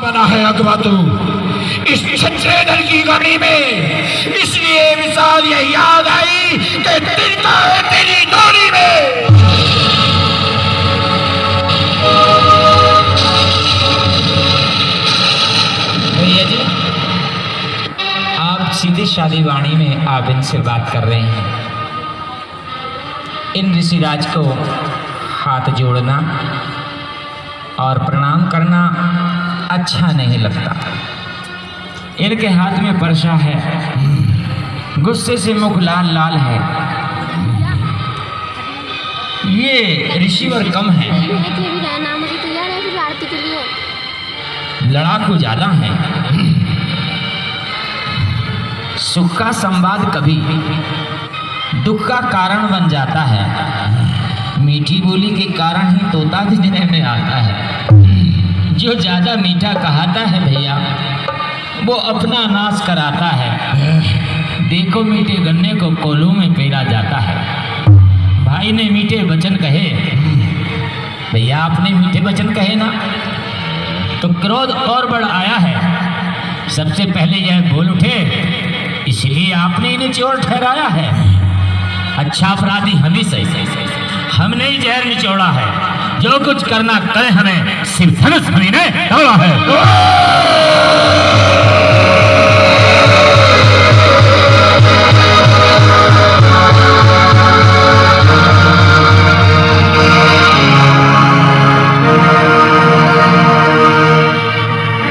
बना है अगवा इस सच्चे दल की कड़ी में, इसलिए मिसाल ये याद आई कि तिनका है तेरी डोरी में। भैया जी, आप सीधी शादी वाणी में आप इनसे बात कर रहे हैं। इन ऋषिराज को हाथ जोड़ना और प्रणाम करना अच्छा नहीं लगता। इनके हाथ में परसा है, गुस्से से मुख लाल लाल है। ये ऋषिवर कम है, लड़ाकू ज्यादा है। सुख का संवाद कभी दुख का कारण बन जाता है। मीठी बोली के कारण ही तोता भी दुनिया में आता है। जो ज्यादा मीठा कहाता है भैया, वो अपना नाश कराता है। देखो मीठे गन्ने को कोलों में पेरा जाता है। भाई ने मीठे वचन कहे, भैया आपने मीठे वचन कहे ना, तो क्रोध और बढ़ आया है। सबसे पहले यह बोल उठे, इसलिए आपने इन्हें चोर ठहराया है। अच्छा अपराधी हम ही सही, हमने ही जहर निचोड़ा है। जो कुछ करना करे हमें, सिर्फ धनुष हमी ने तोड़ा है।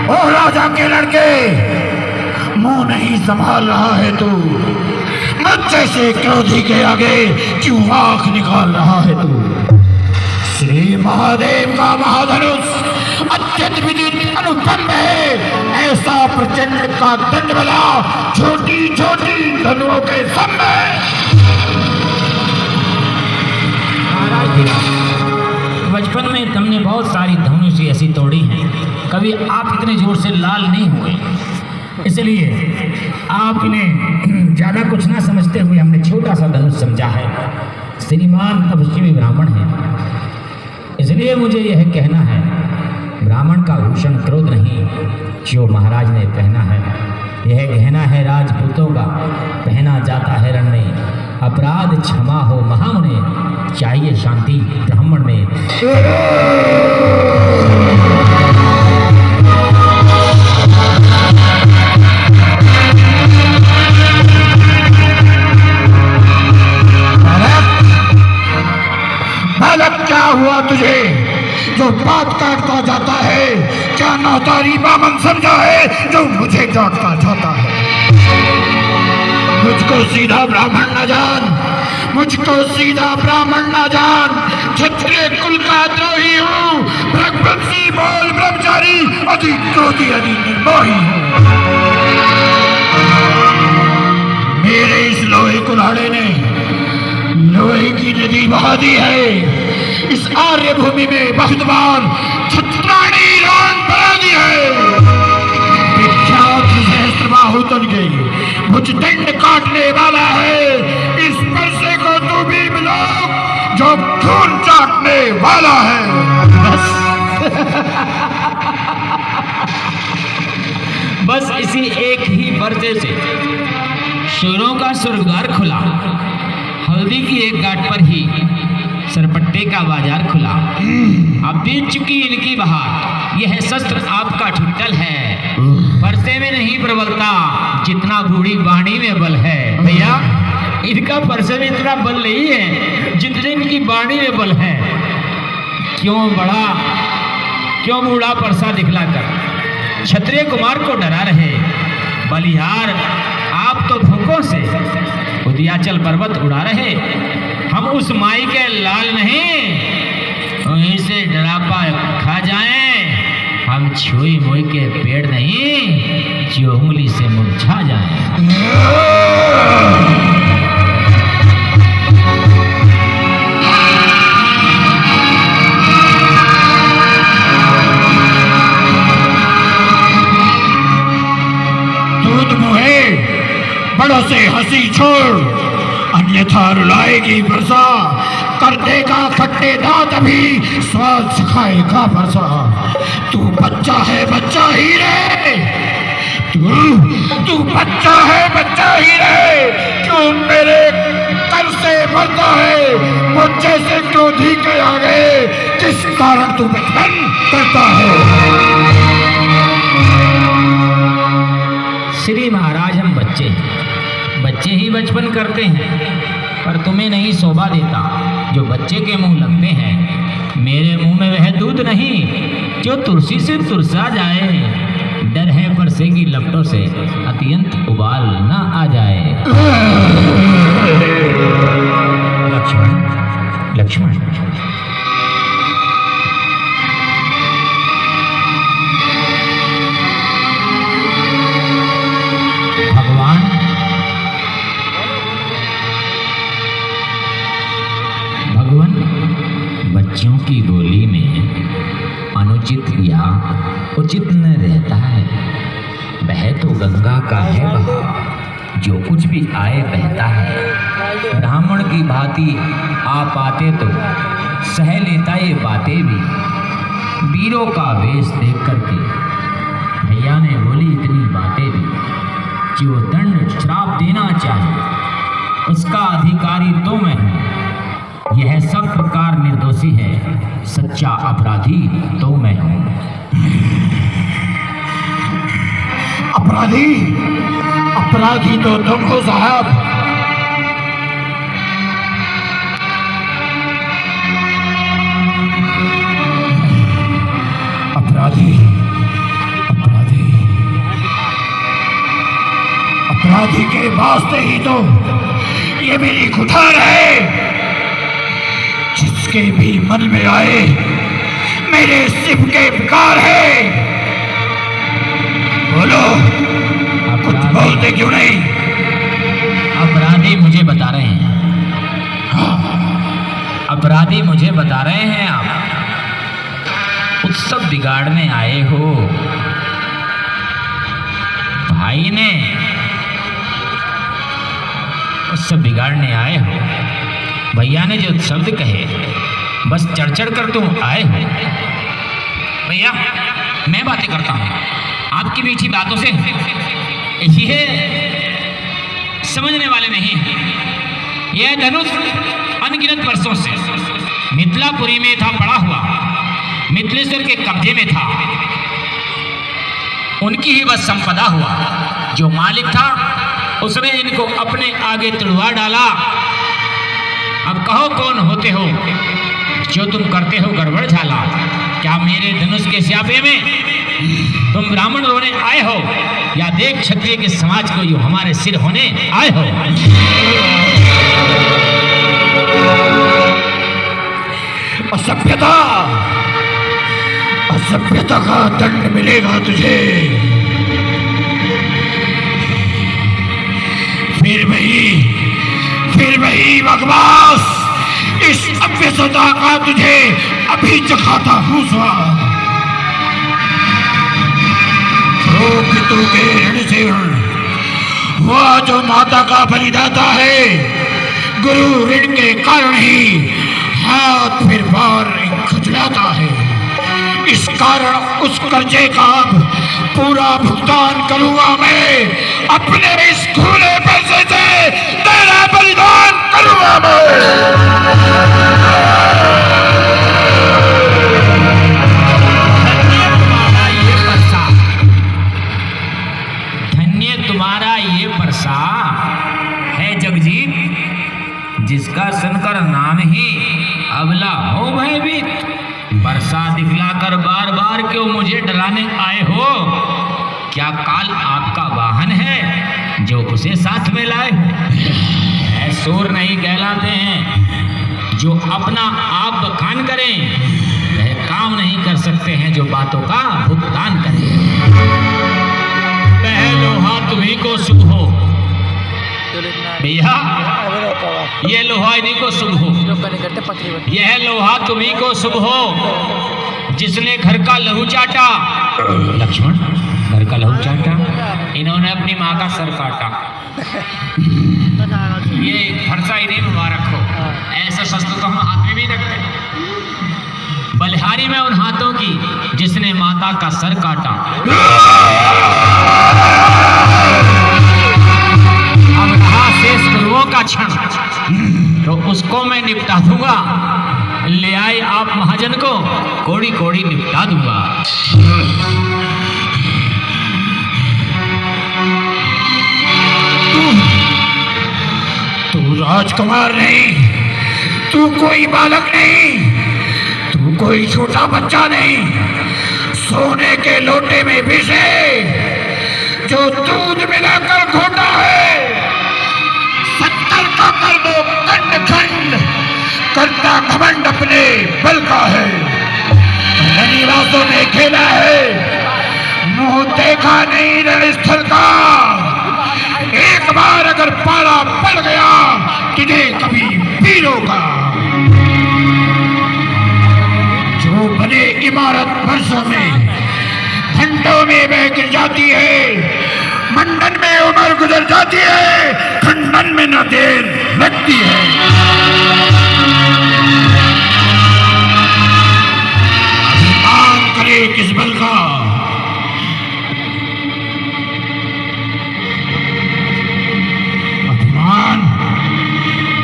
ओ राजा के लड़के, मुंह नहीं संभाल रहा है तू। मुझ जैसे क्रोधी के आगे क्यों आंख निकाल रहा है तू। श्री महादेव का महाधनुष अत्यंत विदित अनुपम है। ऐसा प्रचंड का दंड बला छोटी छोटी धनुओं के सम है। बचपन में तुमने बहुत सारी धनुषी ऐसी तोड़ी हैं, कभी आप इतने जोर से लाल नहीं हुए। इसलिए आप इन्हें ज़्यादा कुछ ना समझते हुए हमने छोटा सा धनुष समझा है। श्रीमान तपस्वी ब्राह्मण है, इसलिए मुझे यह कहना है, ब्राह्मण का भूषण क्रोध नहीं जो महाराज ने पहना है। यह गहना है राजपूतों का, पहना जाता है रण में। अपराध क्षमा हो महामुने, चाहिए शांति ब्राह्मण में। क्या हुआ तुझे जो बात काटता जाता है? क्या नौतारी बामन समझा है जो मुझे डांटता जाता है? मुझको सीधा ब्राह्मण न जान, मुझको सीधा ब्राह्मण न जान। क्षत्रिय कुल का द्रोही हूँ, भगवंशी बोल ब्रह्मचारी, अति क्रोधी अति निर्मोही हूँ। मेरे इस लोहे कुल्हाड़े ने लोहे की नदी बहा दी है। इस आर्य भूमि में बहुत बार छत्राणी रान बना दी है। विख्यात सहस्त्रबाहु तन गई, मुझ दंड काटने वाला है। इस परसे को तू भी मिलो जो खून चाटने वाला है। बस इसी एक ही परसे से सुरों का स्वर्गद्वार खुला। हल्दी की एक गांठ पर ही सरपट्टे का बाजार खुला। अब बीत चुकी इनकी बहार, यह शस्त्र आपका ठुट्टल है। परसे में नहीं प्रबलता जितना बूढ़ी बाणी में बल है। भैया, इनका परसे में इतना बल नहीं है जितने इनकी बाणी में बल है। क्यों बूढ़ा परसा दिखलाकर क्षत्रिय कुमार को डरा रहे? बलिहार आप तो भूखों से उदयाचल पर्वत उड़ा रहे। हम उस माई के लाल नहीं, वहीं से डरापा खा जाएं। हम छुई मोई के पेड़ नहीं जो उंगली से मुरझा जाएं। दूध मुहे बड़ों से हंसी छोड़, अन्यथा रुलाएगी वर्षा। कर देगा खट्टे दांत अभी, स्वाद सिखाएगा वर्षा। तू बच्चा है, बच्चा ही रहे। तू बच्चा है, बच्चा ही रहे। क्यों मेरे कर से मरता है? मुझे से क्रोधी के आगे किस कारण तू बचपन करता है? श्री महाराज, हम बच्चे ही बचपन करते हैं, पर तुम्हें नहीं शोभा देता जो बच्चे के मुंह लगते हैं। मेरे मुंह में वह दूध नहीं जो तुलसी से तुरसा जाए। डर है परसेगी लपटों से अत्यंत उबाल ना आ जाए। लक्ष्मण, भगवान, बच्चों की बोली में अनुचित या उचित न रहता है। वह तो गंगा का है बहाव, जो कुछ भी आए बहता है। ब्राह्मण की भांति आप आते तो सह लेता ये बातें भी। वीरों का वेश देख करके भैया ने बोली इतनी बातें भी। जो दंड श्राप देना चाहे उसका अधिकारी तो मैं हूँ। यह सब प्रकार निर्दोषी है, सच्चा अपराधी तो मैं हूँ। अपराधी तो तुम हो साहब। अपराधी के वास्ते ही तो ये मेरी खुदार है। जिसके भी मन में आए मेरे शिव के विकार है। बोलो, कुछ बोलते क्यों नहीं? अपराधी मुझे बता रहे हैं। अपराधी मुझे बता रहे हैं। आप उत्सव बिगाड़ने आए हो। भाई ने उत्सव बिगाड़ने आए हो। भैया ने जो शब्द कहे बस चढ़ कर तुम आए हो। भैया, मैं बातें करता हूँ, आपकी मीठी बातों से ये समझने वाले नहीं। यह धनुष अनगिनत वर्षों से मिथिलापुरी में था पड़ा हुआ, मिथिलेश्वर के कब्जे में था। उनकी ही बस संपदा हुआ। जो मालिक था उसने इनको अपने आगे तुड़वा डाला। अब कहो कौन होते हो जो तुम करते हो गड़बड़ झाला। क्या मेरे धनुष के स्यापे में तुम ब्राह्मण होने आए हो, या देख क्षत्रिय के समाज को यो हमारे सिर होने आए हो? असभ्यता का दंड मिलेगा तुझे। फिर वही बकवास, इस अभ्यसता का तुझे अभी चखाता हूँ स्वाद। पितु के ऋण से वह जो माता का बलिदाता है, गुरु ऋण के कारण ही हाथ फिर बार खुजलाता है। इस कारण उस कर्जे का पूरा भुगतान करूंगा मैं। अपने इस खुले पैसे से तेरा बलिदान करूंगा धन्य तुम्हारा ये परसा है जगजीत, जिसका सुनकर नाम ही अबला हो भयभीत। वर्षा दिखलाकर बार बार क्यों मुझे डराने आए हो? क्या काल आपका वाहन है जो उसे साथ में लाए हो? सूर नहीं कहलाते हैं जो अपना आप बखान करें, वह काम नहीं कर सकते हैं जो बातों का भुगतान करें। पहलो हाथ तुम्हीं को शुभ हो भैया, ये लोहा इन्हीं को शुभ हो। यह लोहा तुम्हीं को शुभ हो जिसने घर का लहू चाटा। लक्ष्मण, घर का लहू चाटा? इन्होंने अपनी माँ का सर काटा। ये फरसा इन्हें मुबारक हो। ऐसा शस्त्र तो हम हाथ में भी रखते हैं। बलिहारी में उन हाथों की जिसने माता का सर काटा। अब रहा शेष गुरुओं का क्षण, तो उसको मैं निपटा दूंगा। ले आए आप महाजन को, कोड़ी कोड़ी निपटा दूंगा। तू राजकुमार नहीं, तू कोई बालक नहीं, तू कोई छोटा बच्चा नहीं। सोने के लोटे में विषे जो दूध मिलाकर घोटा है, 70 का कर दो खंड खंड, करता घमंड अपने बल का है। रनिवासों में खेला है, मुंह देखा नहीं रणस्थल का। एक बार अगर पाला पड़ गया तुझे कभी वीरों का। जो बने इमारत वर्षों में, घंटों में बह गिर जाती है। मंडन में उम्र गुजर जाती है, खंडन में न देर लगती है। अभिमान करे किस बल का, अभिमान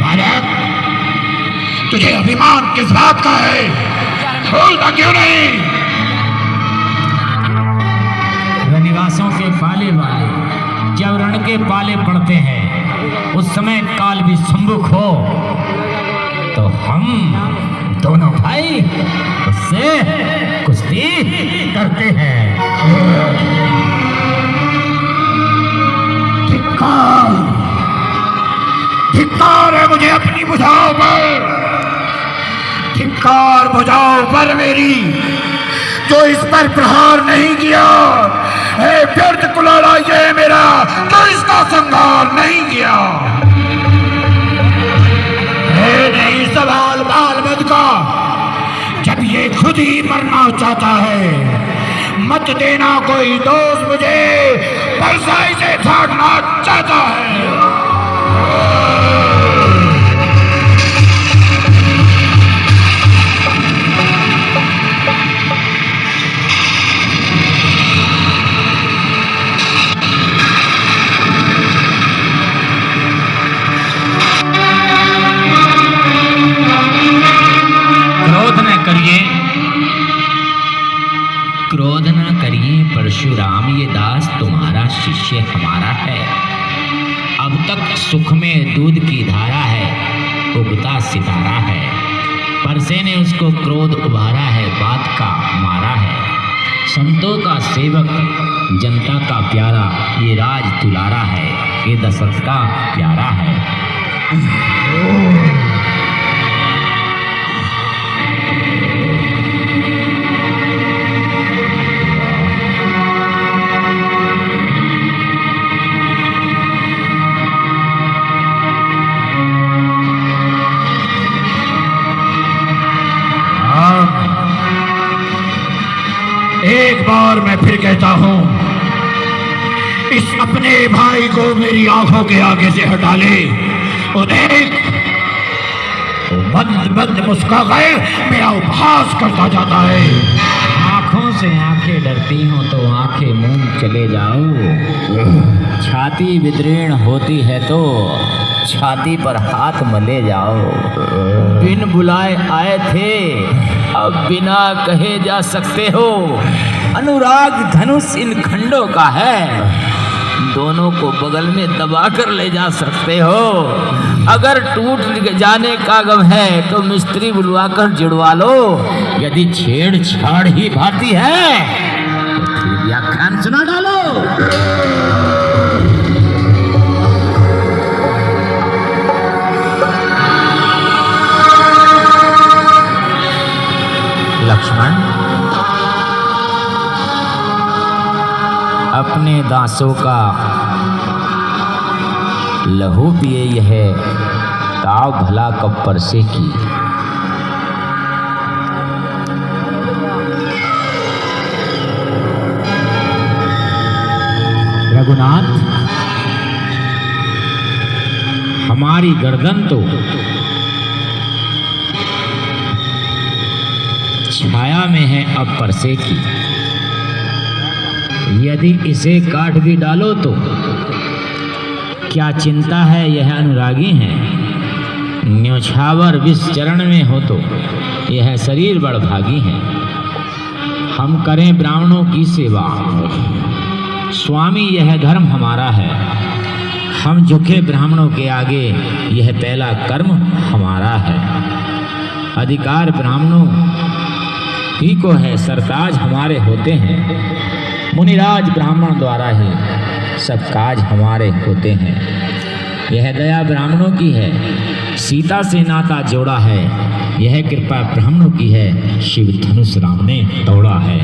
बालक, तुझे अभिमान किस बात का है, बोलता क्यों नहीं? रनिवासों के पाले वाले जब रण के पाले पड़ते हैं, उस समय काल भी सम्मुख हो, तो हम दोनों भाई उससे कुश्ती करते हैं। धिक्कार, धिक्कार है मुझे अपनी भुजाओं पर, धिक्कार भुजाओं पर मेरी, जो इस पर प्रहार नहीं किया है। व्यर्थ कुलाड़ा ये मेरा, तो इसका संहार नहीं किया है। नहीं सवाल बाल मत का, जब ये खुद ही मरना चाहता है। मत देना कोई दोस्त मुझे, परसाई से छाटना चाहता है। क्रोध न करिए परशुराम, ये दास तुम्हारा शिष्य हमारा है। अब तक सुख में दूध की धारा है, उगता सितारा है। परसे ने उसको क्रोध उभारा है, बात का मारा है। संतों का सेवक, जनता का प्यारा, ये राज दुलारा है, ये दशरथ का प्यारा है। एक बार मैं फिर कहता हूं, इस अपने भाई को मेरी आंखों के आगे से हटा ले। वो देख, वो बंद बंद मुस्का गए मेरा उपहास करता जाता है। आंखों से आंखें डरती हो तो आंखें मूंद चले जाओ। छाती विदीर्ण होती है तो छाती पर हाथ मले जाओ। बिन बुलाए आए थे, अब बिना कहे जा सकते हो। अनुराग धनुष इन खंडों का है, दोनों को बगल में दबा कर ले जा सकते हो। अगर टूट जाने का गम है तो मिस्त्री बुलवा कर जुड़वा लो। यदि छेड़छाड़ ही भाती है तो फिर व्याख्यान सुना डालो। लक्ष्मण, अपने दासों का लहू पिए यह ताव भला कब परसे की। रघुनाथ, हमारी गर्दन तो छाया में है अब परसे की। यदि इसे काट भी डालो तो क्या चिंता है, यह अनुरागी हैं। न्योछावर विष चरण में हो तो यह शरीर बड़भागी है। हम करें ब्राह्मणों की सेवा, स्वामी यह धर्म हमारा है। हम झुके ब्राह्मणों के आगे, यह पहला कर्म हमारा है। अधिकार ब्राह्मणों ही को है, सरताज हमारे होते हैं। मुनिराज ब्राह्मण द्वारा ही सब काज हमारे होते हैं। यह दया ब्राह्मणों की है, सीता से नाता जोड़ा है। यह कृपा ब्राह्मणों की है, शिव धनुष राम ने तोड़ा है।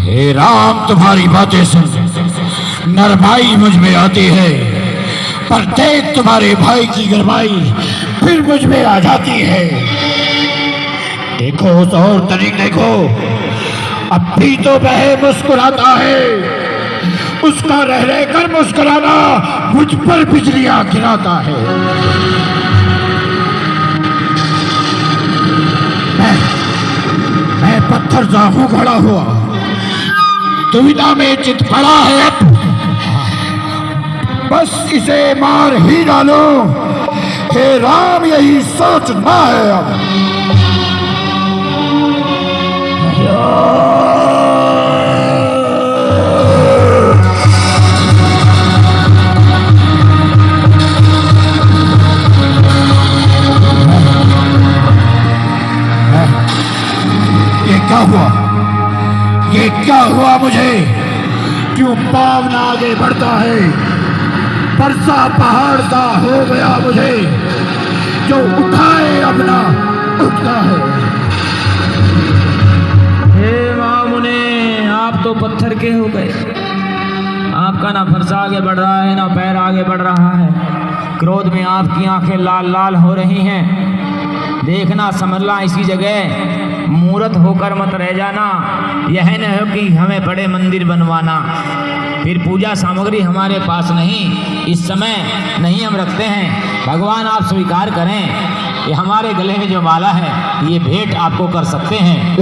हे राम तुम्हारी बातें सुन नरमाई मुझ में आती है, पर देख तुम्हारे भाई की गरमाई फिर मुझ में आ जाती है। देखो उस और तरीक देखो, अब भी तो वह मुस्कुराता है। उसका रह रहकर मुस्कुराना मुझ पर बिजलियां गिराता है। मैं पत्थर सा हूं खड़ा हुआ, दुविधा में चित पड़ा है। अब बस इसे मार ही डालो। हे राम यही सोचना है अब। ये क्या हुआ मुझे? क्यों पाँव ना आगे बढ़ता है? परसा पहाड़ सा हो गया मुझे, जो उठाए अब ना उठता है। हे मामुने, आप तो पत्थर के हो गए। आपका ना फरसा आगे बढ़ रहा है, ना पैर आगे बढ़ रहा है। क्रोध में आपकी आंखें लाल लाल हो रही हैं। देखना समझना, इसी जगह मूर्त होकर मत रह जाना। यह न हो कि हमें बड़े मंदिर बनवाना, फिर पूजा सामग्री हमारे पास नहीं, इस समय नहीं हम रखते हैं। भगवान आप स्वीकार करें, ये हमारे गले में जो माला है ये भेंट आपको कर सकते हैं।